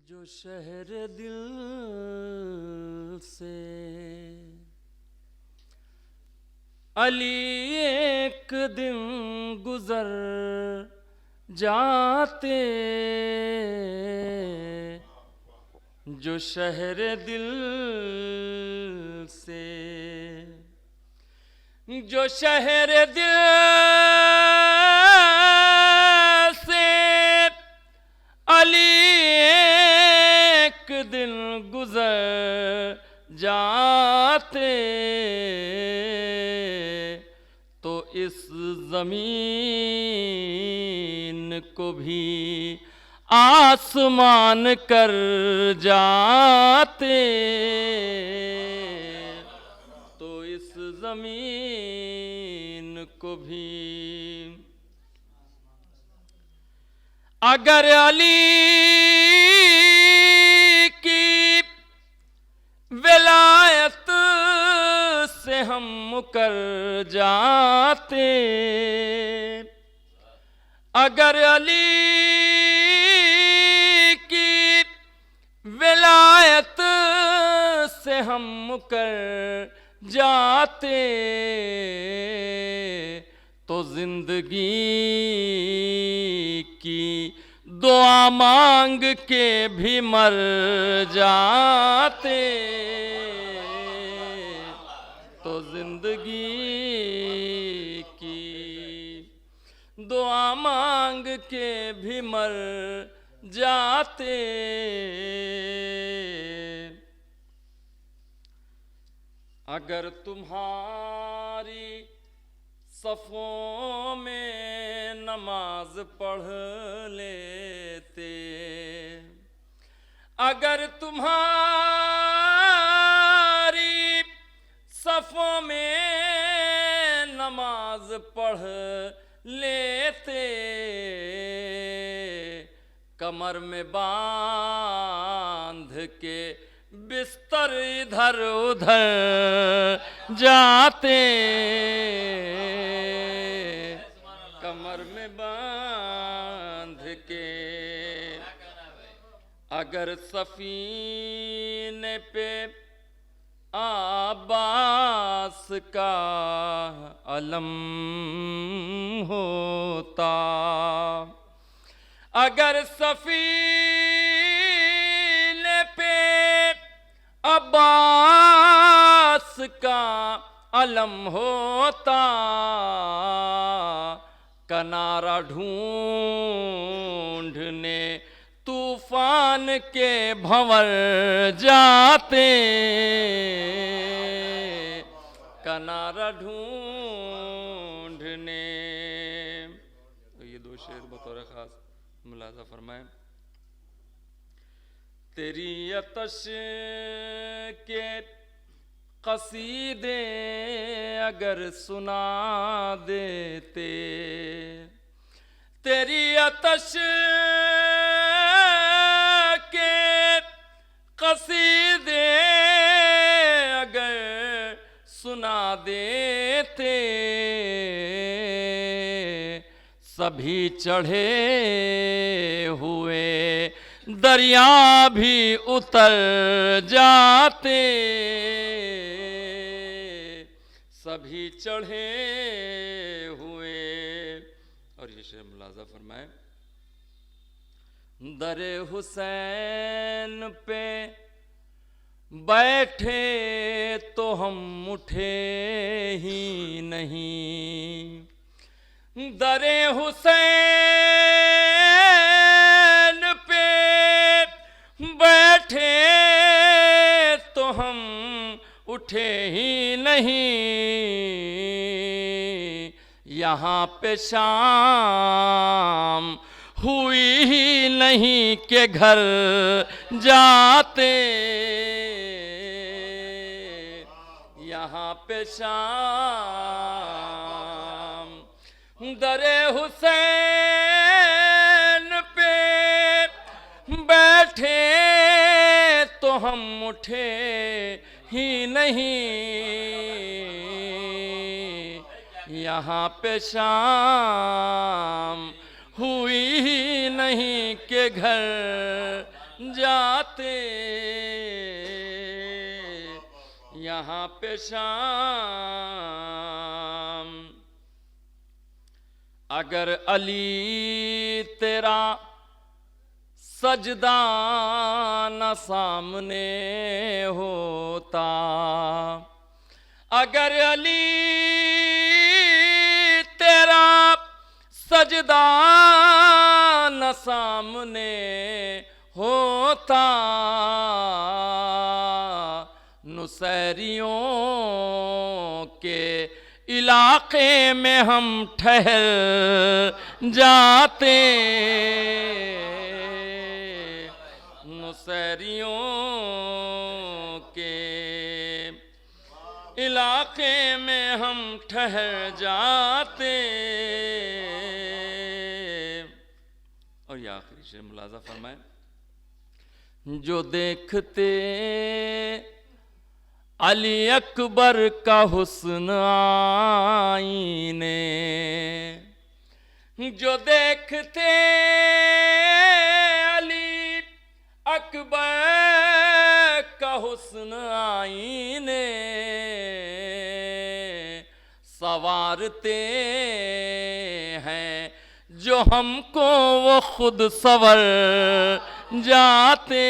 जो शहर दिल से अली एक दिन गुजर जाते, जो शहर दिल से, जो शहर दिल से अली एक दिन गुजर जाते, तो इस ज़मीन को भी आसमान कर जाते, तो इस ज़मीन को भी अगर अली की विलायत से हम मुकर जाते, अगर अली की विलायत से हम मुकर जाते, तो जिंदगी की दुआ मांग के भी मर जाते, तो जिंदगी की दुआ मांग के भी मर जाते। अगर तुम्हारी सफ़ों में नमाज पढ़ लेते, अगर तुम्हारी सफ़ों में नमाज पढ़ लेते, कमर में बांध के बिस्तर इधर उधर जाते, कमर में बांध के, अगर सफीने पे आबास का अलम होता, अगर सफीने पे अब्बास का अलम होता, किनारा ढूंढने तूफान के भंवर जाते, किनारा ढूंढने। तो ये दो शेर बतौर खास मुलाजा फरमाएं। तेरी अतश के कसीदे अगर सुना देते, तेरी अतश के कसीदे अगर सुना देते, सभी चढ़े हुए दरिया भी उतर जाते, सभी चढ़े हुए। और ये शेर मुलाजा फरमाए। दरे हुसैन पे बैठे तो हम उठे ही नहीं, दरे हुसैन पे बैठे तो हम उठे ही नहीं, यहाँ पे शाम हुई ही नहीं के घर जाते, यहाँ पे शाम दरे हुसैन पे बैठे तो हम उठे ही नहीं, यहाँ पे शाम हुई ही नहीं के घर जाते यहाँ पे शाम। अगर अली तेरा सजदा न सामने होता, अगर अली तेरा सजदा न सामने होता, नुसैरियों के इलाके में हम ठहर जाते, नुसैरियों के इलाके में हम ठहर जाते। और ये आखिरी शेर मुलाजा फरमाए, जो देखते अली अकबर का हुस्न आईने, जो देखते अली अकबर का हुस्न आईने, सवारते हैं जो हमको वो खुद सवर जाते।